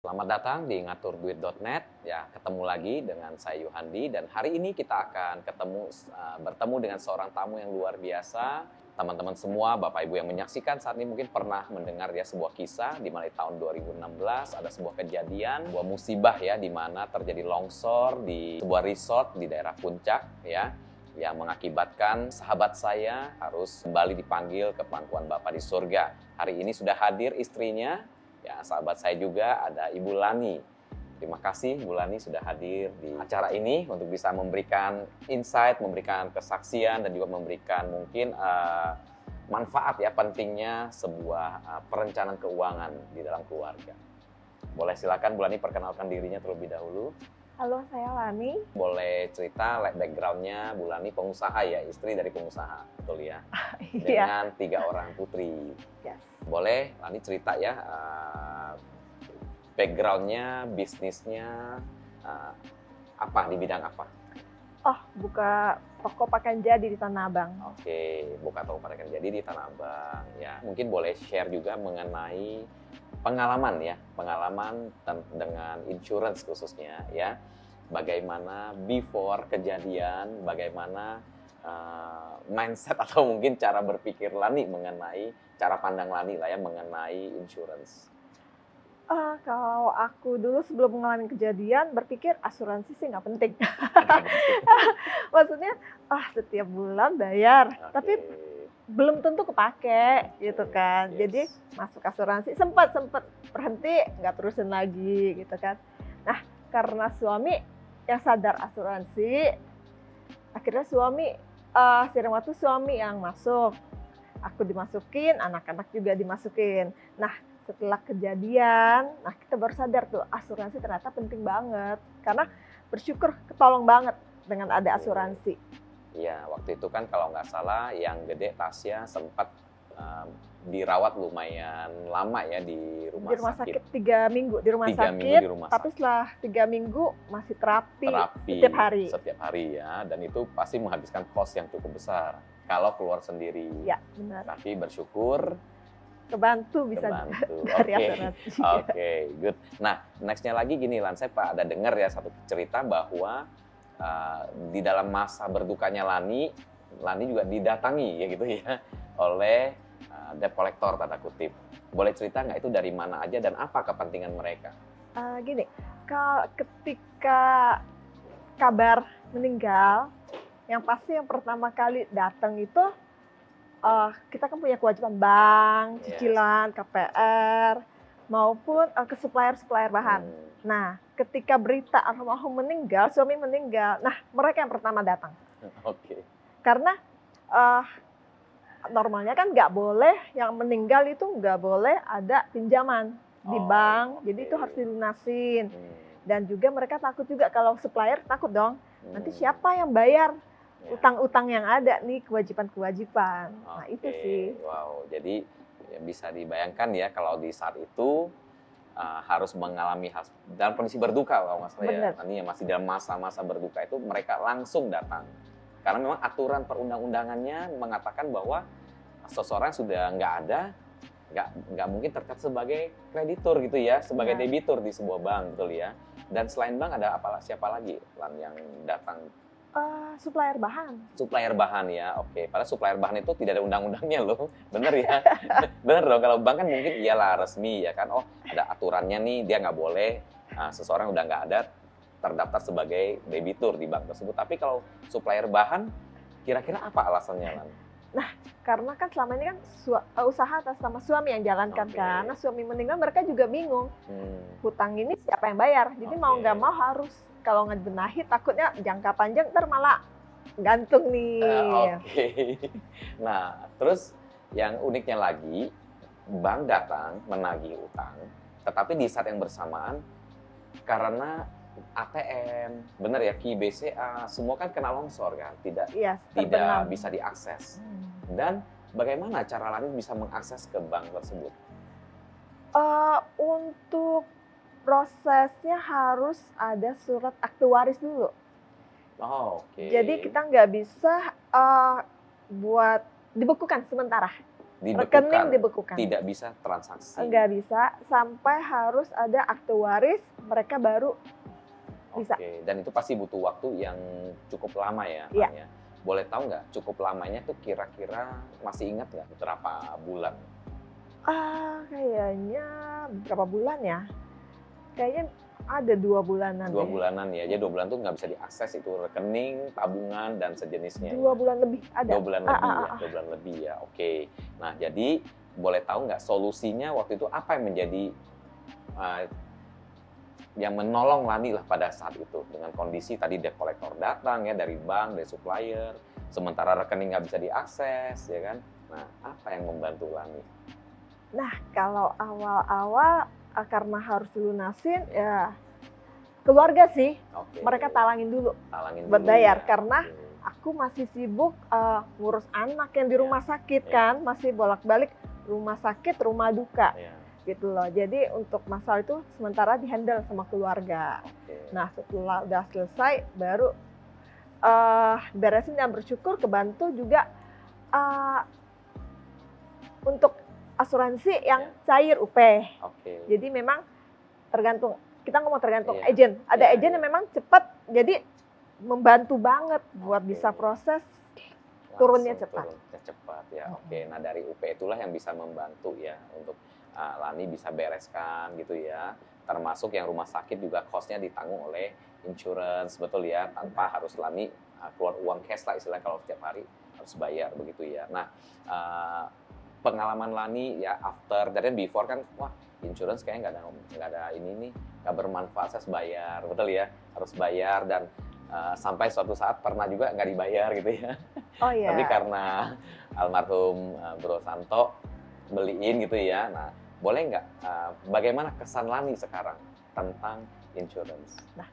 Selamat datang di ngaturduit.net. Ya, ketemu lagi dengan saya Yuhandi dan hari ini kita akan bertemu dengan seorang tamu yang luar biasa. Teman-teman semua, Bapak Ibu yang menyaksikan saat ini mungkin pernah mendengar ya sebuah kisah di mana di tahun 2016 ada sebuah kejadian, sebuah musibah ya di mana terjadi longsor di sebuah resort di daerah Puncak ya, yang mengakibatkan sahabat saya harus kembali dipanggil ke pangkuan Bapa di surga. Hari ini sudah hadir istrinya. Ya, sahabat saya juga ada Ibu Lani. Terima kasih Bu Lani sudah hadir di acara ini untuk bisa memberikan insight, memberikan kesaksian dan juga memberikan mungkin manfaat ya pentingnya sebuah perencanaan keuangan di dalam keluarga. Boleh silakan Bu Lani perkenalkan dirinya terlebih dahulu. Halo, saya Lani. Boleh cerita background-nya Bu Lani pengusaha ya, istri dari pengusaha, betul ya? Iya. Dengan 3 orang putri. Yes. Boleh Lani cerita ya background-nya, bisnisnya apa, di bidang apa? Oh, buka toko pakaian jadi di Tanah Abang. Oke, buka toko pakaian jadi di Tanah Abang ya. Mungkin boleh share juga mengenai pengalaman ya, dengan insurance khususnya ya. Bagaimana before kejadian, bagaimana mindset atau mungkin cara berpikir Lani mengenai cara pandang Lani lah ya mengenai insurance. Kalau aku dulu sebelum mengalami kejadian berpikir asuransi sih nggak penting. Maksudnya, setiap bulan bayar, tapi Oke. belum tentu kepake gitu kan. Yes. Jadi masuk asuransi, sempat berhenti, nggak terusin lagi gitu kan. Nah, karena suami yang sadar asuransi, akhirnya seiring waktu suami yang masuk. Aku dimasukin, anak-anak juga dimasukin. Nah, setelah kejadian, kita baru sadar tuh asuransi ternyata penting banget. Karena bersyukur ketolong banget dengan ada asuransi. Iya, waktu itu kan kalau nggak salah yang gede Tasya sempat dirawat lumayan lama ya di rumah sakit. 3 minggu di rumah 3 sakit, minggu di rumah tapi sakit. setelah 3 minggu masih terapi Terapi setiap hari ya, dan itu pasti menghabiskan cost yang cukup besar kalau keluar sendiri. Ya, benar. Tapi bersyukur Kebantu bisa dari asuransi. Oke, good. Nah, nextnya lagi gini Lan, saya ada dengar ya satu cerita bahwa di dalam masa berdukanya Lani juga didatangi ya gitu ya oleh debt collector tanda kutip. Boleh cerita nggak itu dari mana aja dan apa kepentingan mereka? Gini, ketika kabar meninggal, yang pasti yang pertama kali datang itu kita kan punya kewajiban bank, cicilan, KPR, maupun ke supplier bahan. Nah, ketika berita almarhum meninggal, suami meninggal, nah mereka yang pertama datang. Oke. Karena normalnya kan nggak boleh, yang meninggal itu nggak boleh ada pinjaman di bank, jadi itu harus dilunasin. Dan juga mereka takut juga kalau supplier takut dong, nanti siapa yang bayar utang-utang yang ada nih, kewajiban-kewajiban. Nah, itu sih. Wow, jadi ya bisa dibayangkan ya kalau di saat itu harus mengalami dalam kondisi berduka kalau nggak salah ya. Nanti yang masih dalam masa-masa berduka itu mereka langsung datang. Karena memang aturan perundang-undangannya mengatakan bahwa seseorang sudah nggak ada, nggak mungkin tercatat sebagai kreditur gitu ya, sebagai debitur di sebuah bank, betul ya. Dan selain bank ada siapa lagi Lan yang datang? Supplier bahan. Supplier bahan ya, oke. Padahal supplier bahan itu tidak ada undang-undangnya loh, bener ya? Bener dong, kalau bank kan mungkin iyalah resmi ya kan, ada aturannya nih, dia nggak boleh, seseorang udah nggak ada terdaftar sebagai debitur di bank tersebut. Tapi kalau supplier bahan, kira-kira apa alasannya Lan? Nah, karena kan selama ini kan usaha atas nama suami yang jalankan kan. Nah, suami meninggal mereka juga bingung. Hutang ini siapa yang bayar? Jadi mau nggak mau harus, kalau nggak dibenahi takutnya jangka panjang ntar malah gantung nih. Nah, terus yang uniknya lagi, bank datang menagih utang, tetapi di saat yang bersamaan karena ATM, bener ya, KI BCA, semua kan kena longsor kan, tidak bisa diakses. Dan bagaimana cara Lani bisa mengakses ke bank tersebut? Untuk prosesnya harus ada surat akte waris dulu. Jadi kita nggak bisa buat dibekukan sementara. rekening dibekukan. Tidak bisa transaksi. Enggak bisa, sampai harus ada akte waris, mereka baru bisa. Oke, dan itu pasti butuh waktu yang cukup lama ya, Iya. Lan, ya. Boleh tahu nggak cukup lamanya tuh kira-kira masih ingat nggak berapa bulan? Kayaknya berapa bulan ya? Kayaknya ada 2 bulanan 2 deh. bulanan ya, jadi 2 bulan tuh nggak bisa diakses itu rekening, tabungan, dan sejenisnya. 2 bulan lebih ada. 2 bulan lebih ya, 2 bulan lebih ya, oke. Nah, jadi boleh tahu nggak solusinya waktu itu apa yang menjadi yang menolong Lani lah pada saat itu dengan kondisi tadi debt collector datang ya dari bank, dari supplier, sementara rekening nggak bisa diakses ya kan. Nah, apa yang membantu Lani? Nah, kalau awal-awal karena harus dilunasin ya keluarga sih, Oke. mereka talangin dulu Talangin buat dulu bayar ya. karena Oke. aku masih sibuk ngurus anak yang di Ya, rumah sakit ya. kan, masih bolak-balik rumah sakit, rumah duka Ya, gitu loh. Jadi untuk masalah itu sementara dihandle sama keluarga. oke. Nah, setelah udah selesai baru beresin dan bersyukur kebantu juga untuk asuransi yang cair UP. Oke. Jadi memang tergantung, kita ngomong tergantung Iya. agen. Ada Iya, agen iya. yang memang cepat, jadi membantu banget buat Oke. bisa proses turunnya Langsung cepat. turunnya cepat ya. Oke, nah dari UP itulah yang bisa membantu ya untuk Lani bisa bereskan gitu ya. Termasuk yang rumah sakit juga cost-nya ditanggung oleh insurance, betul ya, tanpa harus Lani keluar uang cash lah istilahnya kalau setiap hari harus bayar begitu ya. Nah, pengalaman Lani ya after dan before kan, wah insurance kayaknya nggak ada ini nih, nggak bermanfaat, saya harus bayar, betul ya, harus bayar dan sampai suatu saat pernah juga nggak dibayar gitu ya. Oh iya. Tapi karena almarhum Bro Santo beliin gitu ya. Nah, boleh nggak bagaimana kesan Lani sekarang tentang insurance? Nah,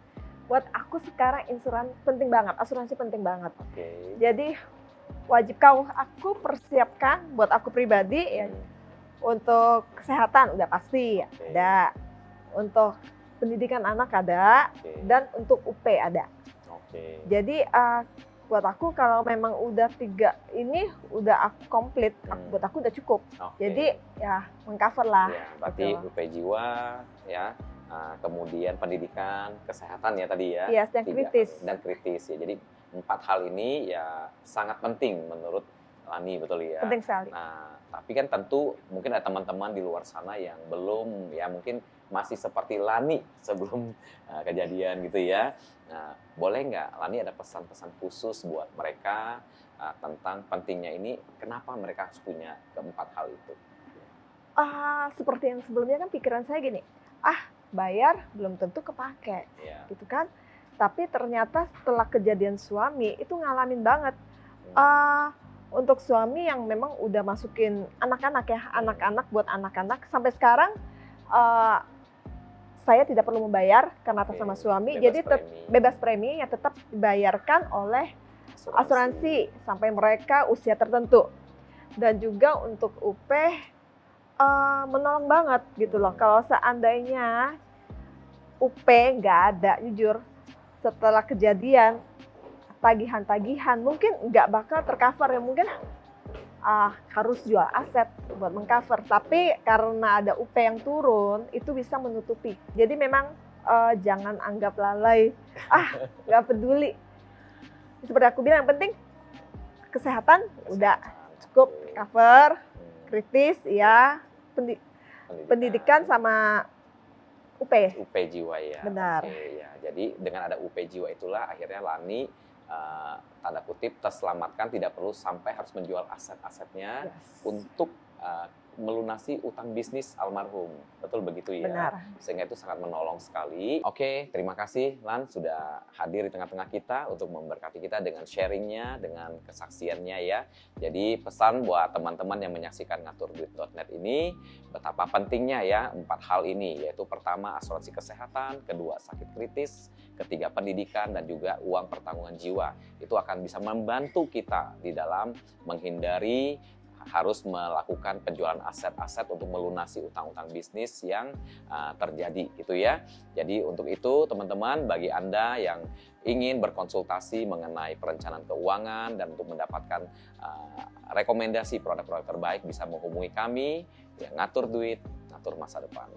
buat aku sekarang asuransi penting banget. Oke. Jadi wajib aku persiapkan buat aku pribadi ya, untuk kesehatan udah pasti Oke. ada, untuk pendidikan anak ada, Oke. dan untuk UP ada. Oke. Jadi buat aku kalau memang udah 3 ini udah aku komplit, buat aku udah cukup. Oke. Jadi ya mengcover lah. Ya, berarti gitu. UP jiwa ya, kemudian pendidikan, kesehatan ya tadi ya. Iya, yang 3 kritis. dan kritis ya. Jadi 4 hal ini ya sangat penting menurut Lani, betul ya. Penting sekali. Nah, tapi kan tentu mungkin ada teman-teman di luar sana yang belum ya mungkin masih seperti Lani sebelum kejadian gitu ya. Nah, boleh nggak Lani ada pesan-pesan khusus buat mereka tentang pentingnya ini, kenapa mereka harus punya keempat hal itu? Seperti yang sebelumnya kan pikiran saya gini, bayar belum tentu kepake, Ya. gitu kan. Tapi ternyata setelah kejadian suami itu ngalamin banget. Untuk suami yang memang udah masukin anak-anak ya, anak-anak buat anak-anak sampai sekarang saya tidak perlu membayar karena atas nama suami, jadi bebas premi yang tetap dibayarkan oleh asuransi sampai mereka usia tertentu. Dan juga untuk UP menolong banget gitu loh. Kalau seandainya UP nggak ada, jujur setelah kejadian tagihan-tagihan mungkin nggak bakal tercover ya, mungkin harus jual aset buat mengcover. Tapi karena ada UP yang turun itu bisa menutupi. Jadi memang jangan anggap lalai, nggak peduli. Seperti aku bilang, yang penting kesehatan udah cukup cover, kritis ya, pendidikan sama UP jiwa ya. Benar. Oke, ya. Jadi dengan ada UP jiwa itulah akhirnya Lani tanda kutip terselamatkan, tidak perlu sampai harus menjual aset-asetnya untuk melunasi utang bisnis almarhum. Betul begitu ya? Benar. Sehingga itu sangat menolong sekali. Oke, terima kasih Lan sudah hadir di tengah-tengah kita untuk memberkati kita dengan sharingnya, dengan kesaksiannya ya. Jadi pesan buat teman-teman yang menyaksikan ngaturduit.net ini, betapa pentingnya ya 4 hal ini, yaitu pertama asuransi kesehatan, kedua sakit kritis, ketiga pendidikan, dan juga uang pertanggungan jiwa. Itu akan bisa membantu kita di dalam menghindari harus melakukan penjualan aset-aset untuk melunasi utang-utang bisnis yang terjadi gitu ya. Jadi untuk itu teman-teman, bagi Anda yang ingin berkonsultasi mengenai perencanaan keuangan dan untuk mendapatkan rekomendasi produk-produk terbaik, bisa menghubungi kami, ya, ngatur duit, ngatur masa depan.